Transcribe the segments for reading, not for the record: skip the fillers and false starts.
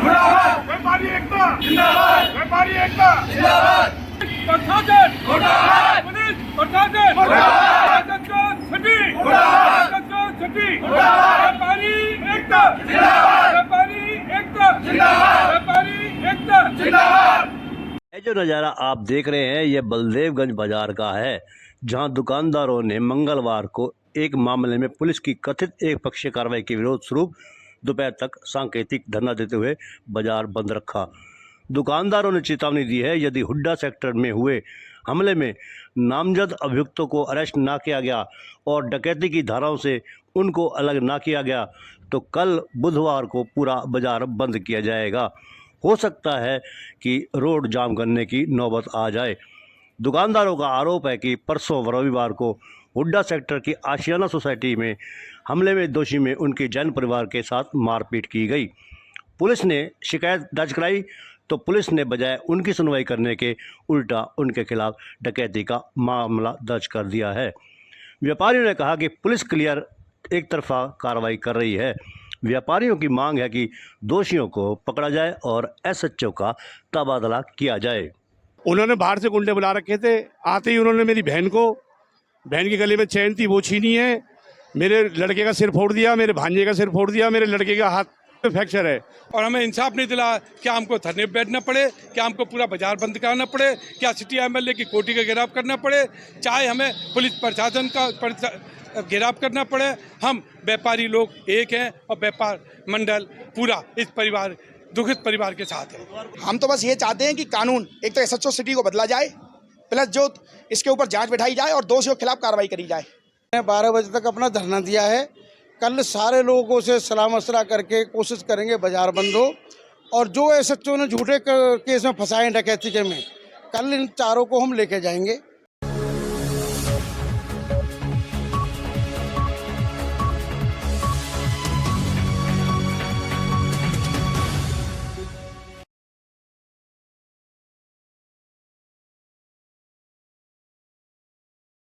मुर्दाबाद, व्यापारी एकता जिंदाबाद, व्यापारी एकता जिंदाबाद, प्रशासन मुर्दाबाद, पुलिस प्रशासन मुर्दाबाद, छठी मुर्दाबाद, छठी व्यापारी एकता जिंदाबाद, व्यापारी एकता जिंदाबाद, व्यापारी एकता जिंदाबाद। ये जो नज़ारा आप देख रहे हैं ये बलदेवगंज बाजार का है, जहां दुकानदारों ने मंगलवार को एक मामले में पुलिस की कथित एक पक्षीय कार्रवाई के विरोध स्वरूप दोपहर तक सांकेतिक धरना देते हुए बाजार बंद रखा। दुकानदारों ने चेतावनी दी है, यदि हुड्डा सेक्टर में हुए हमले में नामजद अभियुक्तों को अरेस्ट ना किया गया और डकैती की धाराओं से उनको अलग ना किया गया तो कल बुधवार को पूरा बाजार बंद किया जाएगा। हो सकता है कि रोड जाम करने की नौबत आ जाए। दुकानदारों का आरोप है कि परसों रविवार को हुड्डा सेक्टर की आशियाना सोसाइटी में हमले में दोषी में उनके जैन परिवार के साथ मारपीट की गई। पुलिस ने शिकायत दर्ज कराई तो पुलिस ने बजाय उनकी सुनवाई करने के उल्टा उनके खिलाफ डकैती का मामला दर्ज कर दिया है। व्यापारियों ने कहा कि पुलिस क्लियर एक तरफा कार्रवाई कर रही है। व्यापारियों की मांग है कि दोषियों को पकड़ा जाए और एसएचओ का तबादला किया जाए। उन्होंने बाहर से गुंडे बुला रखे थे, आते ही उन्होंने मेरी बहन के गले में चैन थी वो छीनी है, मेरे लड़के का सिर फोड़ दिया, मेरे भांजे का सिर फोड़ दिया, मेरे लड़के का हाथ में फ्रैक्चर है। और हमें इंसाफ नहीं दिला। क्या हमको धरने पर बैठना पड़े, क्या हमको पूरा बाजार बंद कराना पड़े, क्या सिटी एमएलए की कोठी का घेराव करना पड़े, चाहे हमें पुलिस प्रशासन का घेराव करना पड़े। हम व्यापारी लोग एक हैं और व्यापार मंडल पूरा इस परिवार दुखित परिवार के साथ है। हम तो बस ये चाहते हैं कि कानून एक तो एसएचओ सिटी को बदला जाए, प्लस जो इसके ऊपर जांच बैठाई जाए और दोषियों के खिलाफ कार्रवाई करी जाए। 12 बजे तक अपना धरना दिया है। कल सारे लोगों से सलाह मशवरा करके कोशिश करेंगे बाजार बंद हो, और जो एसएचओ ने झूठे केस में फंसाए डकैती के में, कल इन चारों को हम लेके जाएंगे।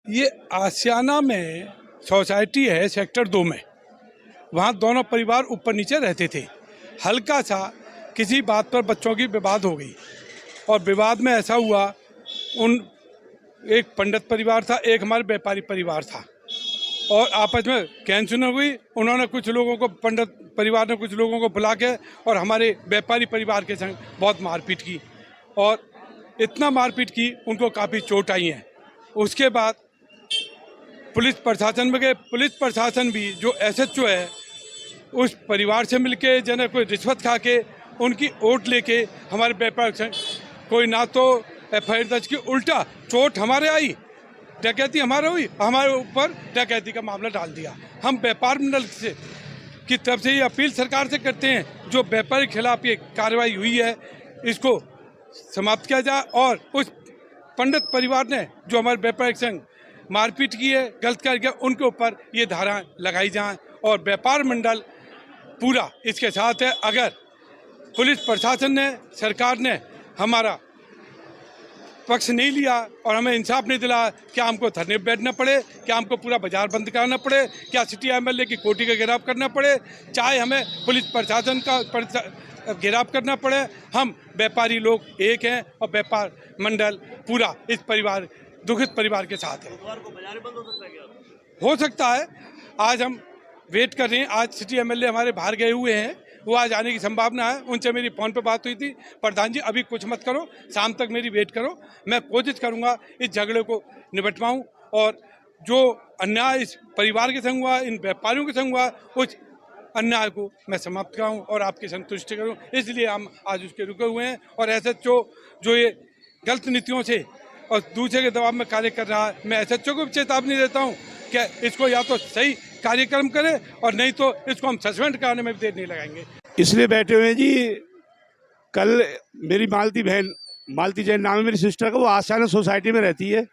ये आशियाना में सोसाइटी है सेक्टर 2 में, वहाँ दोनों परिवार ऊपर नीचे रहते थे। हल्का सा किसी बात पर बच्चों की विवाद हो गई और विवाद में ऐसा हुआ, एक पंडित परिवार था, एक हमारे व्यापारी परिवार था और आपस में कैंसन हो गई। उन्होंने कुछ लोगों को, पंडित परिवार ने कुछ लोगों को बुला के और हमारे व्यापारी परिवार के संग बहुत मारपीट की और इतना मारपीट की उनको काफ़ी चोट आई है। उसके बाद पुलिस प्रशासन में गए। पुलिस प्रशासन भी जो एसएचओ है उस परिवार से मिलके जने कोई रिश्वत खा के उनकी ओट लेके हमारे व्यापार संग कोई ना तो एफआईआर दर्ज की, उल्टा चोट हमारे आई, डकैती हमारे हुई, हमारे ऊपर डकैती का मामला डाल दिया। हम व्यापार मंडल से की तरफ से ये अपील सरकार से करते हैं, जो व्यापारी के खिलाफ ये कार्रवाई हुई है इसको समाप्त किया जाए और उस पंडित परिवार ने जो हमारे व्यापारिक संघ मारपीट की है, गलत कर गया, उनके ऊपर ये धारा लगाई जाए और व्यापार मंडल पूरा इसके साथ है। अगर पुलिस प्रशासन ने, सरकार ने हमारा पक्ष नहीं लिया और हमें इंसाफ नहीं दिला, क्या हमको धरने पर बैठना पड़े, क्या हमको पूरा बाजार बंद कराना पड़े, क्या सिटी एमएलए की कोठी का घेराव करना पड़े, चाहे हमें पुलिस प्रशासन का घेराव करना पड़े। हम व्यापारी लोग एक हैं और व्यापार मंडल पूरा इस परिवार दुखित परिवार के साथ है। हो सकता है, आज हम वेट कर रहे हैं। आज सिटी एमएलए हमारे बाहर गए हुए हैं, वो आज आने की संभावना है। उनसे मेरी फ़ोन पे बात हुई थी, प्रधान जी अभी कुछ मत करो, शाम तक मेरी वेट करो, मैं कोशिश करूंगा इस झगड़े को निपटवाऊं और जो अन्याय इस परिवार के संग हुआ, इन व्यापारियों के संग हुआ, उस अन्याय को मैं समाप्त कराऊं और आपकी संतुष्टि करूं। इसलिए हम आज उसके रुके हुए हैं और एसएचओ जो ये गलत नीतियों से और दूसरे के दबाव में कार्य कर रहा है, मैं एसएचओ को भी चेतावनी देता हूं कि इसको या तो सही कार्यक्रम करे और नहीं तो इसको हम सस्पेंड कराने में भी देर नहीं लगाएंगे। इसलिए बैठे हुए हैं जी, कल मेरी मालती जैन नाम है मेरी सिस्टर का, वो आशियाना सोसाइटी में रहती है,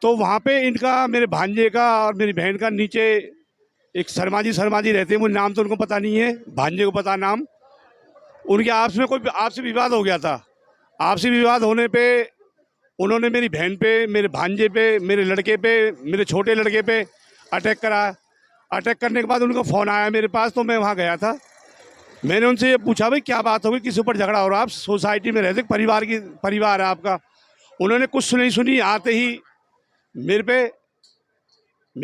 तो वहाँ पे इनका, मेरे भांजे का और मेरी बहन का नीचे एक शर्मा जी रहते हैं, मुझे नाम तो उनको पता नहीं है, भांजे को पता नाम। उनके आपस में कोई आपसी विवाद हो गया था। आपसी विवाद होने पे उन्होंने मेरी बहन पे, मेरे भांजे पे, मेरे लड़के पे, मेरे छोटे लड़के पे अटैक करा। अटैक करने के बाद उनका फ़ोन आया मेरे पास, तो मैं वहाँ गया था। मैंने उनसे ये पूछा भाई क्या बात होगी, किस ऊपर झगड़ा हो रहा है, आप सोसाइटी में रहते, परिवार है आपका। उन्होंने कुछ नहीं सुनी, आते ही मेरे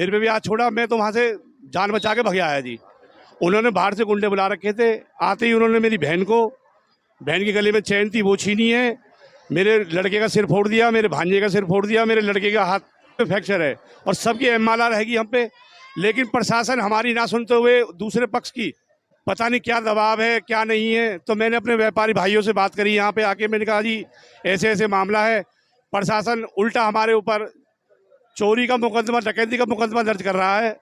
पे भी हाथ छोड़ा। मैं तो वहाँ से जान बचा के भग आया जी। उन्होंने बाहर से गुंडे बुला रखे थे। आते ही उन्होंने मेरी बहन के गले में चैन थी वो छीनी है, मेरे लड़के का सिर फोड़ दिया, मेरे भांजे का सिर फोड़ दिया, मेरे लड़के का हाथ पे फ्रैक्चर है और सबकी एमआरआई रहेगी हम पे। लेकिन प्रशासन हमारी ना सुनते हुए दूसरे पक्ष की पता नहीं क्या दबाव है क्या नहीं है। तो मैंने अपने व्यापारी भाइयों से बात करी यहाँ पे आके, मैंने कहा जी ऐसे ऐसे मामला है, प्रशासन उल्टा हमारे ऊपर चोरी का मुकदमा, डकैती का मुकदमा दर्ज कर रहा है,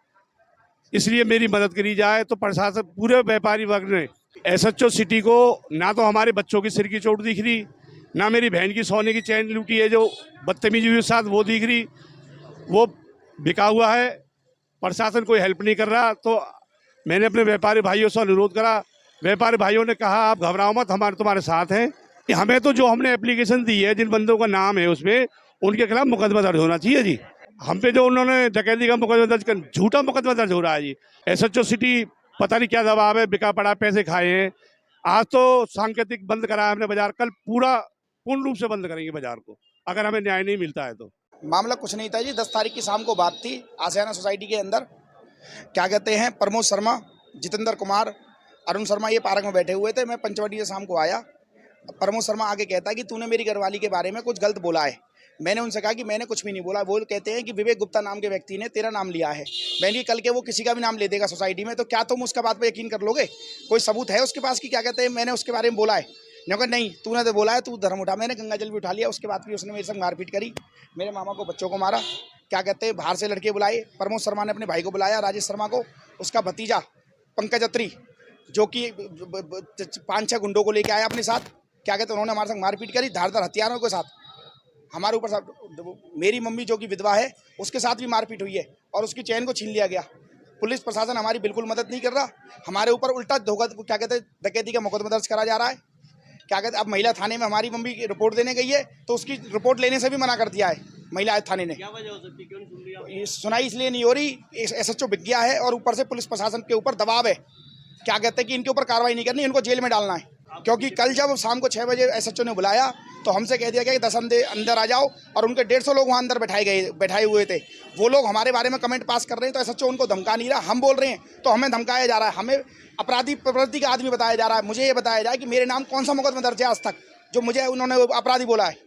इसलिए मेरी मदद करी जाए। तो प्रशासन पूरे व्यापारी वर्ग ने एसएचओ सिटी को ना तो हमारे बच्चों की सिर की चोट दिख रही, ना मेरी बहन की सोने की चैन लूटी है जो बदतमीजी हुई साथ वो दिख रही, वो बिका हुआ है। प्रशासन कोई हेल्प नहीं कर रहा। तो मैंने अपने व्यापारी भाइयों से अनुरोध करा, व्यापारी भाइयों ने कहा आप घबराओ मत, हमारे तुम्हारे साथ हैं। हमें तो जो हमने एप्लीकेशन दी है, जिन बंदों का नाम है उसमें, उनके खिलाफ मुकदमा दर्ज होना चाहिए जी। हम पे जो उन्होंने डकैती का मुकदमा दर्ज कर, झूठा मुकदमा दर्ज हो रहा है जी। एसएचओ सिटी पता नहीं क्या दबाव है, बिका पड़ा, पैसे खाए हैं। आज तो सांकेतिक बंद कराया हमने बाजार, कल पूर्ण रूप से बंद करेंगे बाजार को अगर हमें न्याय नहीं मिलता है तो। मामला कुछ नहीं था जी। 10 तारीख की शाम को बात थी आसियाना सोसाइटी के अंदर। क्या कहते हैं, प्रमोद शर्मा, जितेंद्र कुमार, अरुण शर्मा ये पार्क में बैठे हुए थे। मैं पंचवटी से शाम को आया। प्रमोद शर्मा आगे कहता है कि तूने मेरी घरवाली के बारे में कुछ गलत बोला है। मैंने उनसे कहा कि मैंने कुछ भी नहीं बोला। वो कहते हैं कि विवेक गुप्ता नाम के व्यक्ति ने तेरा नाम लिया है। मैंने कल के वो किसी का भी नाम ले देगा सोसाइटी में, तो क्या तुम उसका बात पर यकीन कर लोगे? कोई सबूत है उसके पास कि क्या कहते हैं मैंने उसके बारे में बोला है? नहीं, तूने तो बोला है, तू धर्म उठा। मैंने गंगा जल भी उठा लिया। उसके बाद भी उसने मेरे संग मारपीट करी, मेरे मामा को, बच्चों को मारा। क्या कहते हैं, बाहर से लड़के बुलाए। प्रमोद शर्मा ने अपने भाई को बुलाया, राजेश शर्मा को, उसका भतीजा पंकज अत्री, जो कि 5-6 गुंडों को लेके आया अपने साथ। क्या कहते हैं, उन्होंने हमारे संग मारपीट करी धारदार हथियारों के साथ हमारे ऊपर। मेरी मम्मी जो कि विधवा है, उसके साथ भी मारपीट हुई है और उसकी चैन को छीन लिया गया। पुलिस प्रशासन हमारी बिल्कुल मदद नहीं कर रहा। हमारे ऊपर उल्टा धोखा, क्या कहते हैं, डकैती का मुकदमा दर्ज करा जा रहा है। क्या कहते हैं, अब महिला थाने में हमारी मम्मी की रिपोर्ट देने गई है तो उसकी रिपोर्ट लेने से भी मना कर दिया है महिला थाने ने। क्या वजह हो सकती है, क्यों नहीं सुन रही आप? ये सुनाई इसलिए नहीं हो रही, एसएचओ बिक गया है और ऊपर से पुलिस प्रशासन के ऊपर दबाव है। क्या कहते हैं कि इनके ऊपर कार्रवाई नहीं करनी, इनको जेल में डालना है। क्योंकि कल जब शाम को 6 बजे एसएचओ ने बुलाया तो हमसे कह दिया गया कि 10 अंदर आ जाओ, और उनके 150 लोग वहाँ अंदर बैठाए हुए थे। वो लोग हमारे बारे में कमेंट पास कर रहे हैं तो एसएचओ उनको धमका नहीं रहा। हम बोल रहे हैं तो हमें धमकाया जा रहा है, हमें अपराधी प्रवृत्ति का आदमी बताया जा रहा है। मुझे ये बताया जाए कि मेरे नाम कौन सा मुकदमा दर्ज है आज तक जो मुझे उन्होंने अपराधी बोला है।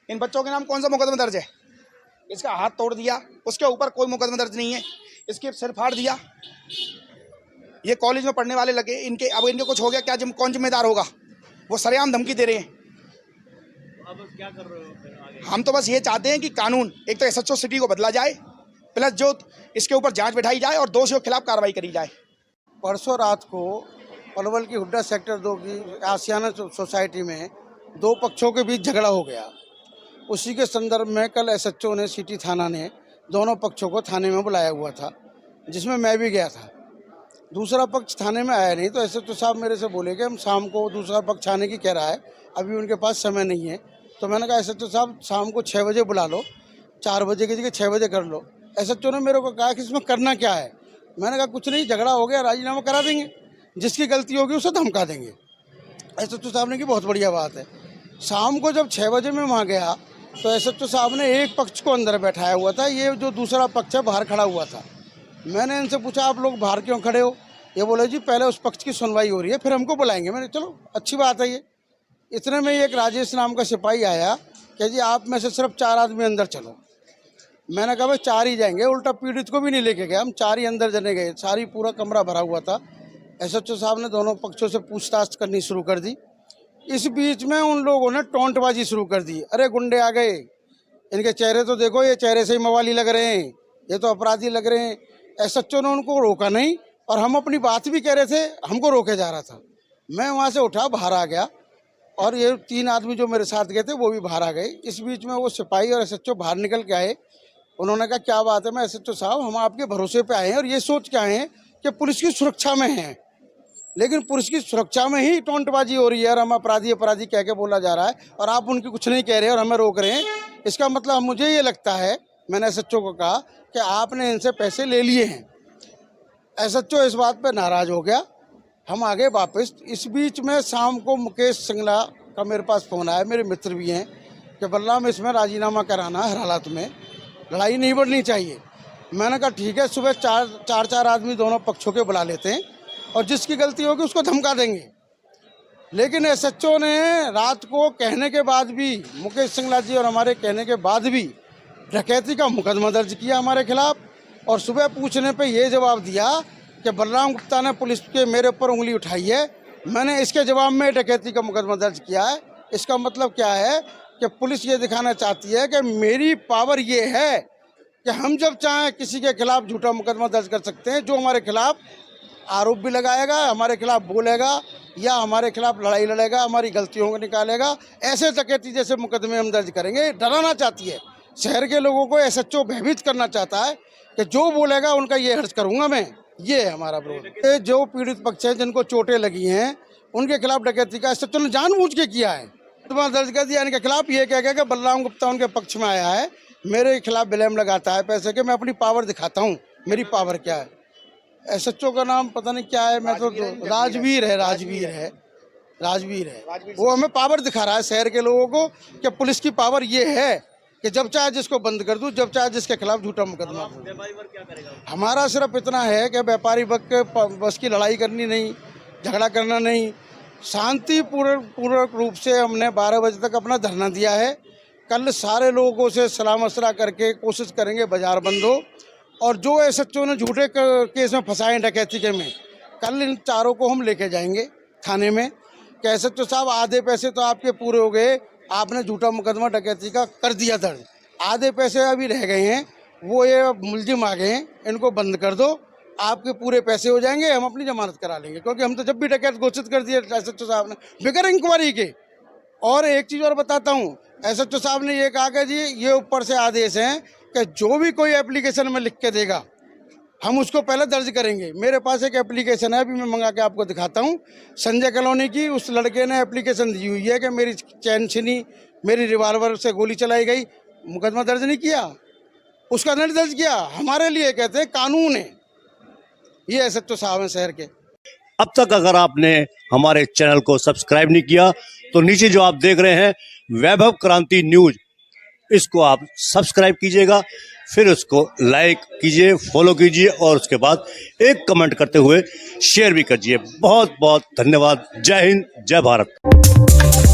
इन बच्चों के नाम कौन सा मुकदमा दर्ज है? इसका हाथ तोड़ दिया, उसके ऊपर कोई मुकदमा दर्ज नहीं है। इसके सिर फाड़ दिया। ये कॉलेज में पढ़ने वाले लगे, इनके अब इनके कुछ हो गया क्या, कौन जिम्मेदार होगा? वो सरेआम धमकी दे रहे हैं। अब क्या कर रहे हो फिर आगे? हम तो बस ये चाहते हैं कि कानून, एक तो एसएचओ सिटी को बदला जाए, प्लस जो इसके ऊपर जांच बैठाई जाए और दोषियों के खिलाफ कार्रवाई करी जाए। परसों रात को पलवल की हुड्डा सेक्टर 2 की आसियाना सोसाइटी में 2 पक्षों के बीच झगड़ा हो गया। उसी के संदर्भ में कल एसएचओ ने, सिटी थाना ने दोनों पक्षों को थाने में बुलाया हुआ था, जिसमें मैं भी गया था। दूसरा पक्ष थाने में आया नहीं तो एसएचओ साहब मेरे से बोले कि हम शाम को, दूसरा पक्ष आने की कह रहा है, अभी उनके पास समय नहीं है। तो मैंने कहा एसएचओ साहब शाम को 6 बजे बुला लो, 4 बजे की जगह 6 बजे कर लो। एसएचओ ने मेरे को कहा कि इसमें करना क्या है? मैंने कहा कुछ नहीं, झगड़ा हो गया, राजीनामा करा देंगे, जिसकी गलती होगी उसे धमका देंगे। एसएचओ साहब ने की बहुत बढ़िया बात है। शाम को जब 6 बजे मैं वहाँ गया तो एसएचओ साहब ने एक पक्ष को अंदर बैठाया हुआ था, ये जो दूसरा पक्ष है बाहर खड़ा हुआ था। मैंने इनसे पूछा आप लोग बाहर क्यों खड़े हो? ये बोले जी पहले उस पक्ष की सुनवाई हो रही है, फिर हमको बुलाएंगे। मैंने चलो अच्छी बात है ये। इतने में एक राजेश नाम का सिपाही आया कि जी आप में से सिर्फ 4 आदमी अंदर चलो। मैंने कहा भाई 4 ही जाएंगे, उल्टा पीड़ित को भी नहीं लेके गए, हम 4 ही अंदर जने गए। सारी पूरा कमरा भरा हुआ था। एसएचओ साहब ने दोनों पक्षों से पूछताछ करनी शुरू कर दी। इस बीच में उन लोगों ने टोंटबाजी शुरू कर दी। अरे गुंडे आ गए, इनके चेहरे तो देखो, ये चेहरे से ही मवाली लग रहे हैं, ये तो अपराधी लग रहे हैं। एसएचओ ने उनको रोका नहीं और हम अपनी बात भी कह रहे थे, हमको रोके जा रहा था। मैं वहाँ से उठा, बाहर आ गया और ये 3 आदमी जो मेरे साथ गए थे वो भी बाहर आ गए। इस बीच में वो सिपाही और एसएचओ बाहर निकल के आए। उन्होंने कहा क्या बात है? मैं एसएचओ साहब हम आपके भरोसे पे आए हैं और ये सोच के आए हैं कि पुलिस की सुरक्षा में हैं, लेकिन पुलिस की सुरक्षा में ही टोंटबाजी हो रही है और हम अपराधी अपराधी कह के बोला जा रहा है और आप उनकी कुछ नहीं कह रहे और हमें रोक रहे हैं। इसका मतलब मुझे ये लगता है, मैंने एसएचओ को कहा कि आपने इनसे पैसे ले लिए हैं। एसएचओ इस बात पे नाराज़ हो गया हम आगे वापस। इस बीच में शाम को मुकेश सिंगला का मेरे पास फ़ोन आया, मेरे मित्र भी हैं, कि बलराम इसमें राजीनामा कराना है, हर हालत में लड़ाई नहीं बढ़नी चाहिए। मैंने कहा ठीक है, सुबह चार आदमी दोनों पक्षों के बुला लेते हैं और जिसकी गलती होगी उसको धमका देंगे। लेकिन एसएचओ ने रात को कहने के बाद भी, मुकेश सिंगला जी और हमारे कहने के बाद भी डकैती का मुकदमा दर्ज किया हमारे खिलाफ। और सुबह पूछने पे ये जवाब दिया कि बलराम गुप्ता ने पुलिस के मेरे ऊपर उंगली उठाई है, मैंने इसके जवाब में डकैती का मुकदमा दर्ज किया है। इसका मतलब क्या है कि पुलिस ये दिखाना चाहती है कि मेरी पावर ये है कि हम जब चाहें किसी के खिलाफ झूठा मुकदमा दर्ज कर सकते हैं, जो हमारे खिलाफ आरोप भी लगाएगा, हमारे खिलाफ बोलेगा या हमारे खिलाफ लड़ाई लड़ेगा, हमारी गलतियों को निकालेगा, ऐसे डकैती जैसे मुकदमे हम दर्ज करेंगे। डराना चाहती है शहर के लोगों को, एसएचओ भयभीत करना चाहता है कि जो बोलेगा उनका ये हर्ज करूंगा मैं। ये है हमारा विरोध। जो पीड़ित पक्ष हैं, जिनको चोटें लगी हैं, उनके खिलाफ डकैती का एसएचओ ने जानबूझ के किया है, मुकदमा दर्ज कर दिया इनके खिलाफ। ये कह कि बलराम गुप्ता उनके पक्ष में आया है, मेरे खिलाफ ब्लेम लगाता है पैसे के। मैं अपनी पावर दिखाता हूँ, मेरी पावर क्या है। एसएचओ का नाम पता नहीं क्या है, मैं तो राजवीर है। वो हमें पावर दिखा रहा है शहर के लोगों को कि पुलिस की पावर ये है कि जब चाहे जिसको बंद कर दूं, जब चाहे जिसके खिलाफ झूठा मुकदमा दूं। हमारा सिर्फ इतना है कि व्यापारी वर्ग के बस की लड़ाई करनी नहीं, झगड़ा करना नहीं, शांतिपूर्ण रूप से हमने 12 बजे तक अपना धरना दिया है। कल सारे लोगों से सलाह मशवरा करके कोशिश करेंगे बाजार बंद हो। और जो एसएचओ ने झूठे केस में फंसाए डकैती के में, कल इन चारों को हम लेके जाएंगे थाने में कि एसएचओ साहब आधे पैसे तो आपके पूरे हो गए, आपने झूठा मुकदमा डकैती का कर दिया दर्ज, आधे पैसे अभी रह गए हैं, वो ये मुलजिम आ गए हैं, इनको बंद कर दो, आपके पूरे पैसे हो जाएंगे, हम अपनी जमानत करा लेंगे। क्योंकि हम तो जब भी डकैत घोषित कर दिए एसएचओ साहब ने बगैर इंक्वायरी के। और एक चीज़ और बताता हूँ, एसएचओ साहब ने ये कहा कि जी ये ऊपर से आदेश हैं कि जो भी कोई एप्लीकेशन में लिख के देगा हम उसको पहले दर्ज करेंगे। मेरे पास एक एप्लीकेशन है, अभी मैं मंगा के आपको दिखाता हूँ, संजय कॉलोनी की। उस लड़के ने एप्लीकेशन दी हुई है कि मेरी चैन छिनी, मेरी रिवॉल्वर से गोली चलाई गई। मुकदमा दर्ज नहीं किया, उसका नहीं दर्ज किया। हमारे लिए कहते हैं कानून है। ये एसएचओ साहब हैं शहर के। अब तक अगर आपने हमारे चैनल को सब्सक्राइब नहीं किया तो नीचे जो आप देख रहे हैं वैभव क्रांति न्यूज, इसको आप सब्सक्राइब कीजिएगा, फिर उसको लाइक कीजिए, फॉलो कीजिए और उसके बाद एक कमेंट करते हुए शेयर भी कीजिए। बहुत बहुत धन्यवाद। जय हिंद, जय भारत।